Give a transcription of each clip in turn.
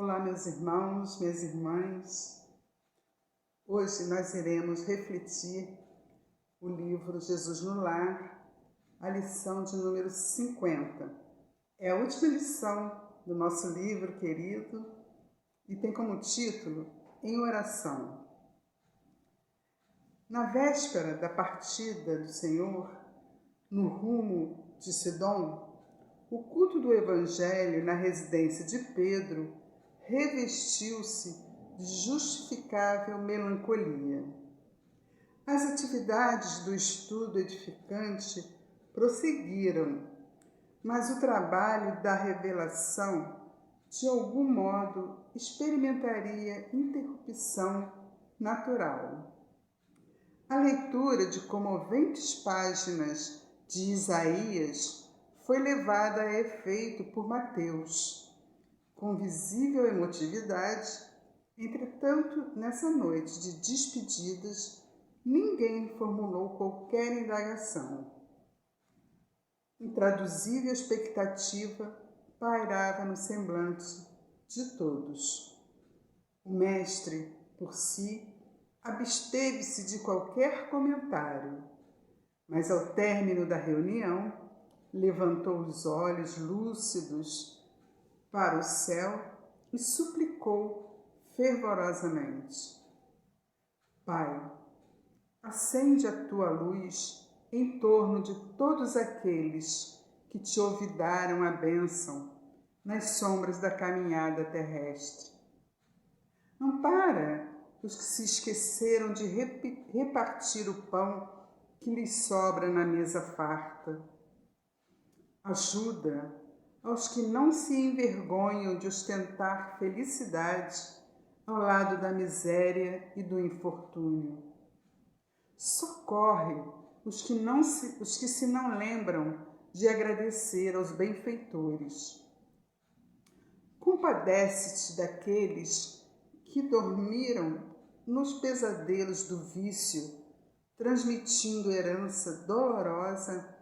Olá, meus irmãos, minhas irmãs. Hoje nós iremos refletir o livro Jesus no Lar, a lição de número 50. É a última lição do nosso livro querido e tem como título Em Oração. Na véspera da partida do Senhor, no rumo de Sidom, o culto do Evangelho na residência de Pedro revestiu-se de justificável melancolia. As atividades do estudo edificante prosseguiram, mas o trabalho da revelação, de algum modo, experimentaria interrupção natural. A leitura de comoventes páginas de Isaías foi levada a efeito por Mateus, com visível emotividade. Entretanto, nessa noite de despedidas, ninguém formulou qualquer indagação. Intraduzível expectativa pairava no semblante de todos. O mestre, por si, absteve-se de qualquer comentário, mas ao término da reunião, levantou os olhos lúcidos para o céu e suplicou fervorosamente: Pai, acende a tua luz em torno de todos aqueles que te olvidaram a bênção nas sombras da caminhada terrestre. Ampara os que se esqueceram de repartir o pão que lhes sobra na mesa farta. Ajuda aos que não se envergonham de ostentar felicidade ao lado da miséria e do infortúnio. Socorre os que se não lembram de agradecer aos benfeitores. Compadece-te daqueles que dormiram nos pesadelos do vício, transmitindo herança dolorosa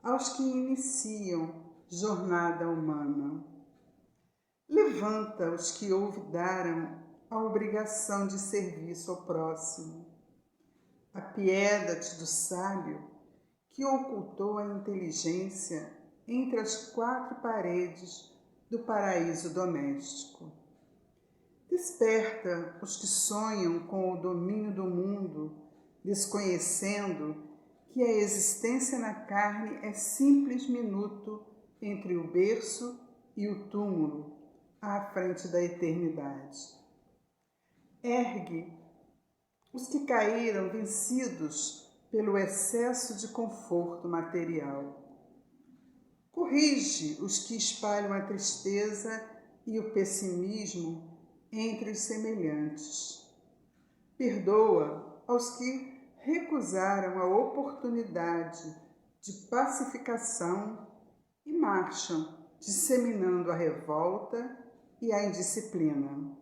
aos que iniciam jornada humana. Levanta os que olvidaram a obrigação de serviço ao próximo. Apieda-te do sábio que ocultou a inteligência entre as quatro paredes do paraíso doméstico. Desperta os que sonham com o domínio do mundo, desconhecendo que a existência na carne é simples minuto entre o berço e o túmulo, à frente da eternidade. Ergue os que caíram vencidos pelo excesso de conforto material. Corrige os que espalham a tristeza e o pessimismo entre os semelhantes. Perdoa aos que recusaram a oportunidade de pacificação e marcham disseminando a revolta e a indisciplina.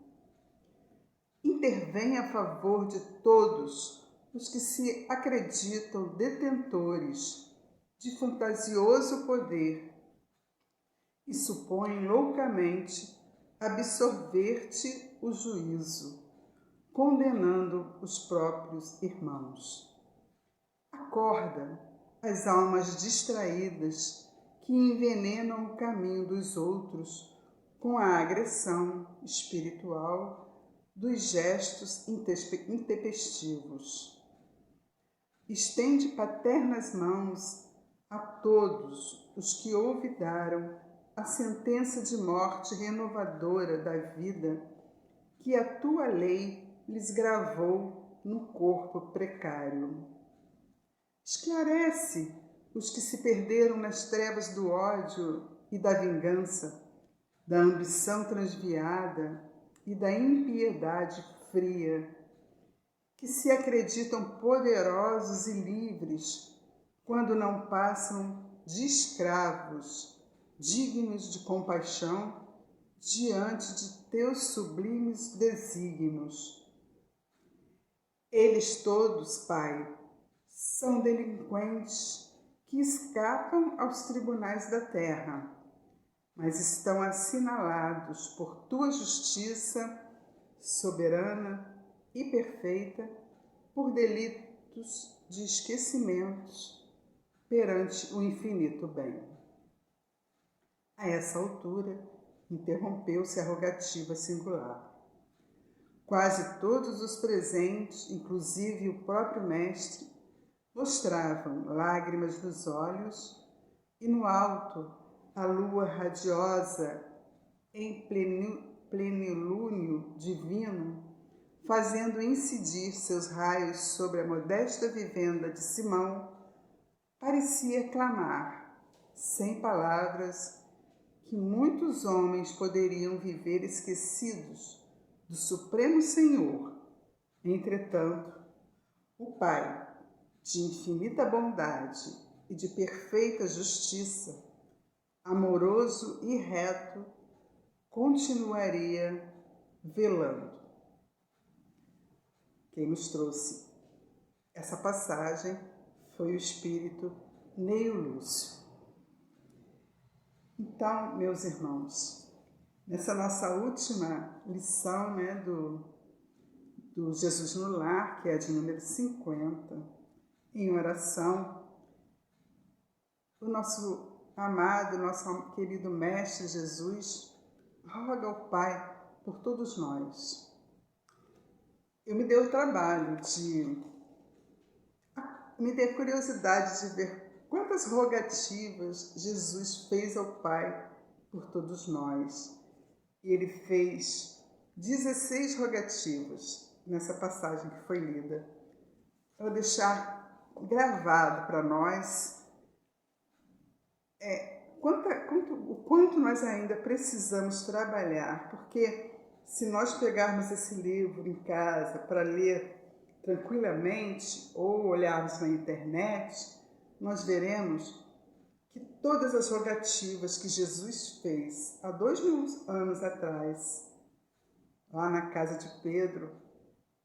Intervém a favor de todos os que se acreditam detentores de fantasioso poder e supõem loucamente absorver-te o juízo, condenando os próprios irmãos. Acorda as almas distraídas que envenenam o caminho dos outros com a agressão espiritual dos gestos intempestivos. Estende paternas mãos a todos os que olvidaram a sentença de morte renovadora da vida que a tua lei lhes gravou no corpo precário. Esclarece os que se perderam nas trevas do ódio e da vingança, da ambição transviada e da impiedade fria, que se acreditam poderosos e livres quando não passam de escravos, dignos de compaixão diante de teus sublimes desígnios. Eles todos, Pai, são delinquentes que escapam aos tribunais da terra, mas estão assinalados por tua justiça soberana e perfeita por delitos de esquecimentos perante o infinito bem. A essa altura, interrompeu-se a rogativa singular. Quase todos os presentes, inclusive o próprio mestre, mostravam lágrimas nos olhos e no alto a lua radiosa em plenilúnio divino, fazendo incidir seus raios sobre a modesta vivenda de Simão, parecia clamar, sem palavras, que muitos homens poderiam viver esquecidos do Supremo Senhor. Entretanto, o Pai, de infinita bondade e de perfeita justiça, amoroso e reto, continuaria velando. Quem nos trouxe essa passagem foi o espírito Neio Lúcio. Então, meus irmãos, nessa nossa última lição, do Jesus no Lar, que é a de número 50, em oração, o nosso amado, nosso querido Mestre Jesus roga ao Pai por todos nós. Eu me dei o trabalho me dei a curiosidade de ver quantas rogativas Jesus fez ao Pai por todos nós. E ele fez 16 rogativas nessa passagem que foi lida, para deixar gravado para nós o quanto nós ainda precisamos trabalhar, porque se nós pegarmos esse livro em casa para ler tranquilamente ou olharmos na internet, nós veremos que todas as rogativas que Jesus fez há 2000 anos atrás, lá na casa de Pedro,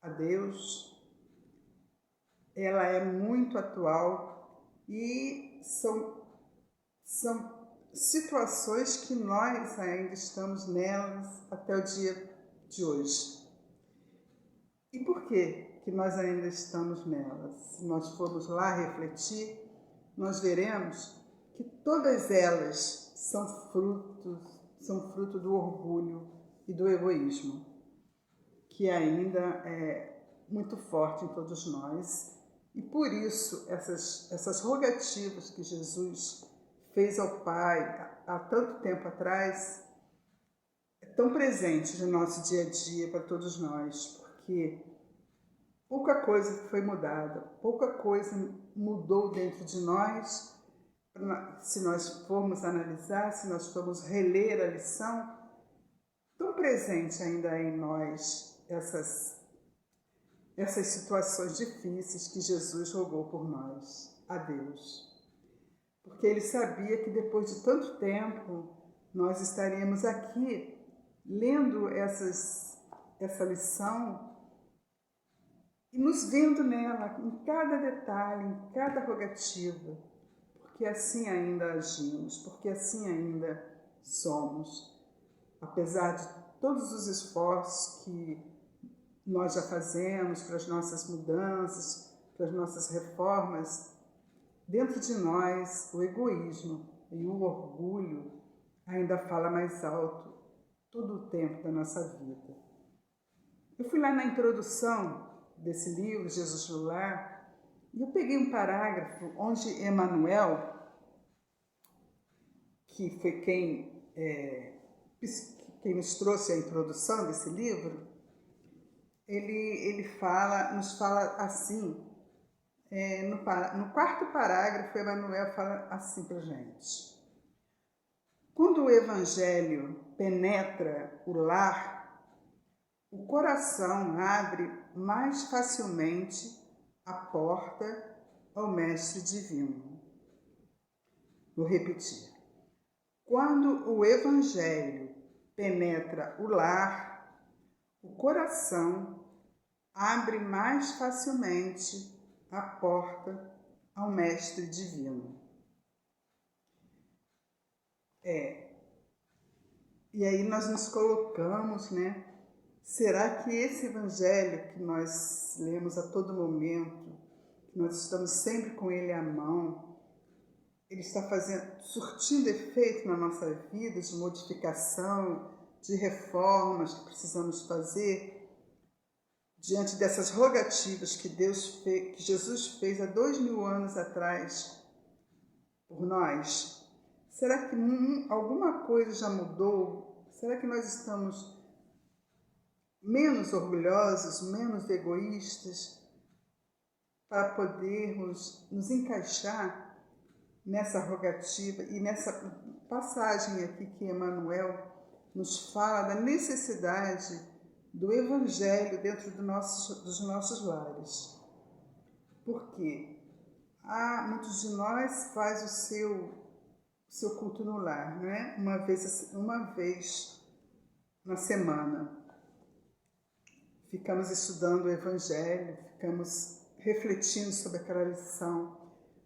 a Deus, ela é muito atual e são situações que nós ainda estamos nelas até o dia de hoje. E por que nós ainda estamos nelas? Se nós formos lá refletir, nós veremos que todas elas são fruto do orgulho e do egoísmo, que ainda é muito forte em todos nós. E por isso essas rogativas que Jesus fez ao Pai há tanto tempo atrás é tão presente no nosso dia a dia para todos nós, porque pouca coisa foi mudada, pouca coisa mudou dentro de nós. Se nós formos analisar, se nós formos reler a lição, tão presente ainda é em nós essas situações difíceis que Jesus rogou por nós a Deus. Porque ele sabia que depois de tanto tempo nós estaríamos aqui lendo essa lição e nos vendo nela, em cada detalhe, em cada rogativa, porque assim ainda agimos, porque assim ainda somos. Apesar de todos os esforços que nós já fazemos para as nossas mudanças, para as nossas reformas, dentro de nós o egoísmo e o orgulho ainda fala mais alto todo o tempo da nossa vida. Eu fui lá na introdução desse livro, Jesus no Lar, e eu peguei um parágrafo onde Emmanuel, que foi quem nos trouxe a introdução desse livro, ele nos fala assim, no quarto parágrafo, Emmanuel fala assim para a gente: quando o Evangelho penetra o lar, o coração abre mais facilmente a porta ao Mestre Divino. Vou repetir. Quando o Evangelho penetra o lar, o coração abre mais facilmente a porta ao Mestre Divino. E aí nós nos colocamos, né? Será que esse evangelho que nós lemos a todo momento, que nós estamos sempre com ele à mão, ele está surtindo efeito na nossa vida de modificação, de reformas que precisamos fazer diante dessas rogativas que que Jesus fez há 2000 anos atrás por nós? Será que alguma coisa já mudou? Será que nós estamos menos orgulhosos, menos egoístas para podermos nos encaixar nessa rogativa e nessa passagem aqui que Emmanuel nos fala da necessidade do Evangelho dentro dos nossos lares? Porque muitos de nós faz o seu culto no lar, não é? Uma vez na semana. Ficamos estudando o Evangelho, ficamos refletindo sobre aquela lição.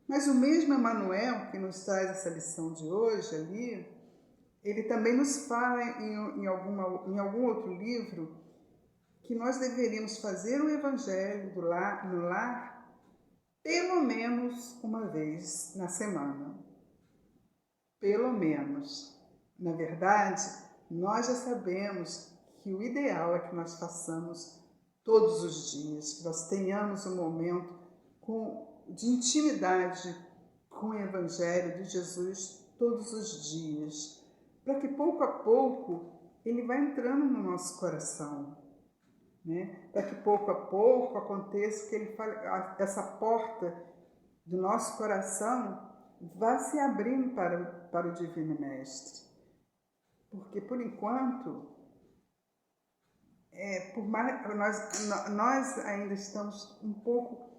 Mas o mesmo Emmanuel, que nos traz essa lição de hoje ali, ele também nos fala em algum outro livro que nós deveríamos fazer o Evangelho no lar pelo menos uma vez na semana. Pelo menos. Na verdade, nós já sabemos que o ideal é que nós façamos todos os dias, que nós tenhamos um momento de intimidade com o Evangelho de Jesus todos os dias, para que pouco a pouco ele vá entrando no nosso coração, né? Para que pouco a pouco aconteça que essa porta do nosso coração vá se abrindo para o Divino Mestre. Porque, por enquanto, nós ainda estamos um pouco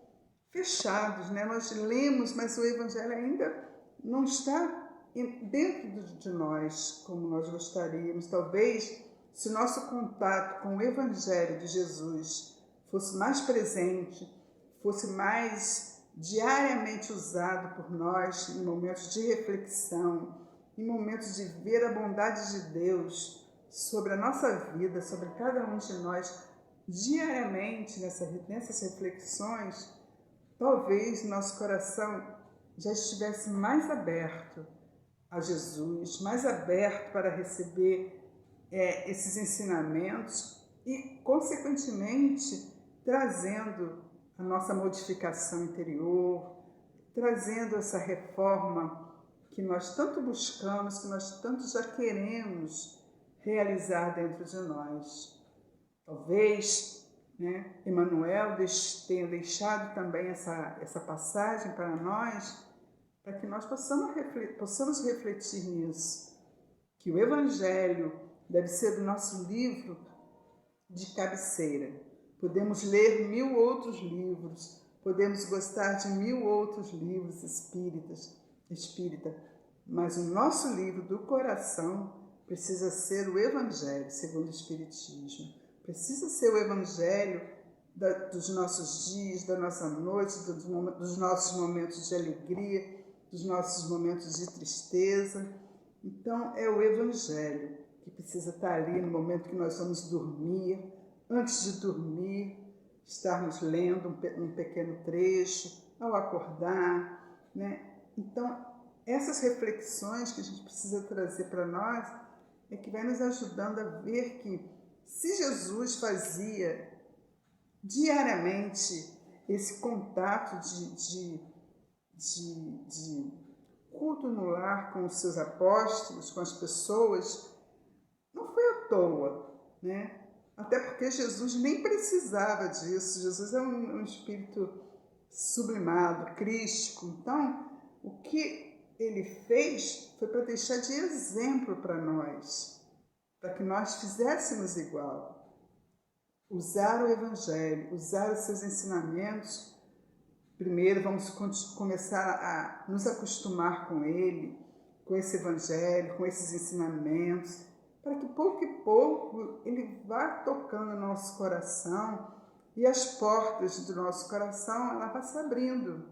fechados, né? Nós lemos, mas o Evangelho ainda não está dentro de nós como nós gostaríamos. Talvez, se o nosso contato com o Evangelho de Jesus fosse mais presente, fosse mais diariamente usado por nós em momentos de reflexão, em momentos de ver a bondade de Deus sobre a nossa vida, sobre cada um de nós, diariamente nessas reflexões, talvez nosso coração já estivesse mais aberto a Jesus, mais aberto para receber esses ensinamentos e, consequentemente, trazendo a nossa modificação interior, trazendo essa reforma que nós tanto buscamos, que nós tanto já queremos realizar dentro de nós. Talvez, né, Emmanuel tenha deixado também essa passagem para nós, para que nós possamos refletir nisso, que o Evangelho deve ser o nosso livro de cabeceira. Podemos ler 1000 outros livros, podemos gostar de 1000 outros livros espírita, mas o nosso livro do coração precisa ser o Evangelho segundo o Espiritismo. Precisa ser o Evangelho dos nossos dias, da nossa noite, dos nossos momentos de alegria, dos nossos momentos de tristeza. Então, é o Evangelho que precisa estar ali no momento que nós vamos dormir. Antes de dormir, estarmos lendo um pequeno trecho, ao acordar, né? Então, essas reflexões que a gente precisa trazer para nós é que vai nos ajudando a ver que se Jesus fazia diariamente esse contato de culto no lar com os seus apóstolos, com as pessoas, não foi à toa, né? Até porque Jesus nem precisava disso. Jesus é um espírito sublimado, crístico. Então, o que ele fez foi para deixar de exemplo para nós, para que nós fizéssemos igual. Usar o Evangelho, usar os seus ensinamentos. Primeiro vamos começar a nos acostumar com ele, com esse Evangelho, com esses ensinamentos, para que pouco e pouco ele vá tocando no nosso coração e as portas do nosso coração ela vá se abrindo.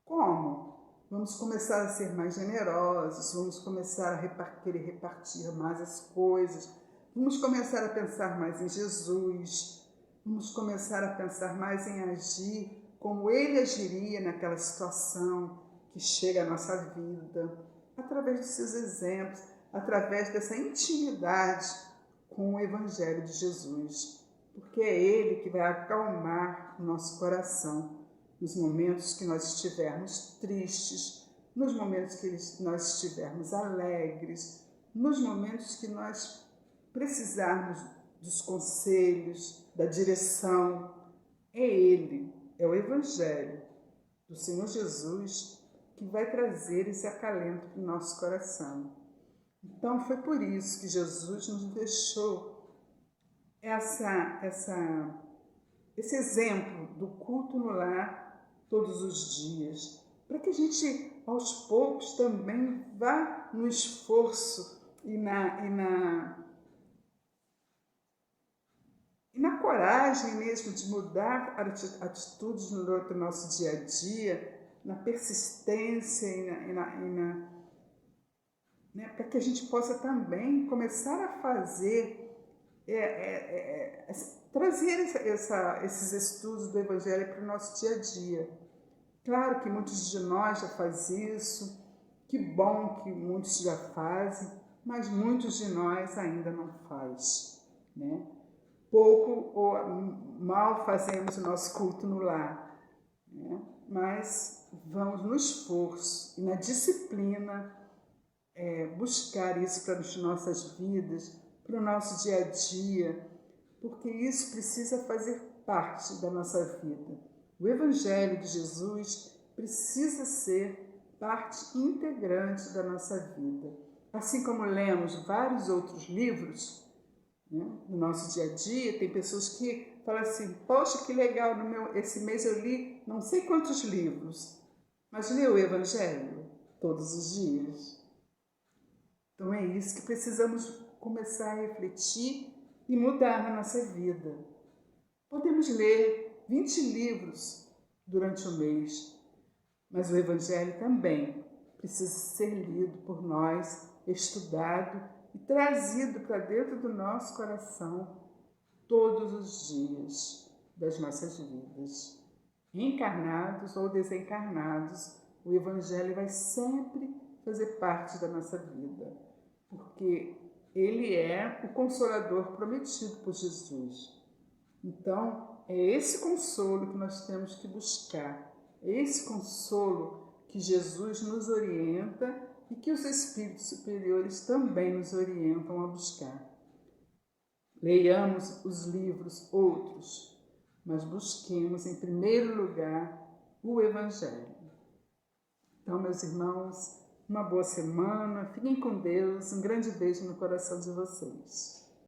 Como? vamos começar a ser mais generosos, vamos começar a querer repartir mais as coisas, vamos começar a pensar mais em Jesus, vamos começar a pensar mais em agir como Ele agiria naquela situação que chega à nossa vida, através dos seus exemplos, através dessa intimidade com o Evangelho de Jesus, porque é Ele que vai acalmar o nosso coração nos momentos que nós estivermos tristes, nos momentos que nós estivermos alegres, nos momentos que nós precisarmos dos conselhos, da direção. É Ele, é o Evangelho do Senhor Jesus que vai trazer esse acalento para o nosso coração. Então foi por isso que Jesus nos deixou esse exemplo do culto no lar todos os dias, para que a gente aos poucos também vá no esforço e na coragem mesmo de mudar atitudes no nosso dia a dia, na persistência para que a gente possa também começar a fazer, trazer esses estudos do Evangelho para o nosso dia a dia. Claro que muitos de nós já fazem isso, que bom que muitos já fazem, mas muitos de nós ainda não faz, né? Pouco ou mal fazemos o nosso culto no lar, né? Mas vamos no esforço e na disciplina buscar isso para as nossas vidas, para o nosso dia a dia, porque isso precisa fazer parte da nossa vida. O Evangelho de Jesus precisa ser parte integrante da nossa vida. Assim como lemos vários outros livros, né, no nosso dia a dia, tem pessoas que falam assim, poxa, que legal, esse mês eu li não sei quantos livros, mas li o Evangelho todos os dias. Então é isso que precisamos começar a refletir e mudar na nossa vida. Podemos ler 20 livros durante o mês, mas o Evangelho também precisa ser lido por nós, estudado e trazido para dentro do nosso coração todos os dias das nossas vidas. Encarnados ou desencarnados, o Evangelho vai sempre fazer parte da nossa vida, porque ele é o Consolador prometido por Jesus. Então, é esse consolo que nós temos que buscar, é esse consolo que Jesus nos orienta e que os Espíritos superiores também nos orientam a buscar. Leiamos os livros outros, mas busquemos em primeiro lugar o Evangelho. Então, meus irmãos, uma boa semana, fiquem com Deus, um grande beijo no coração de vocês.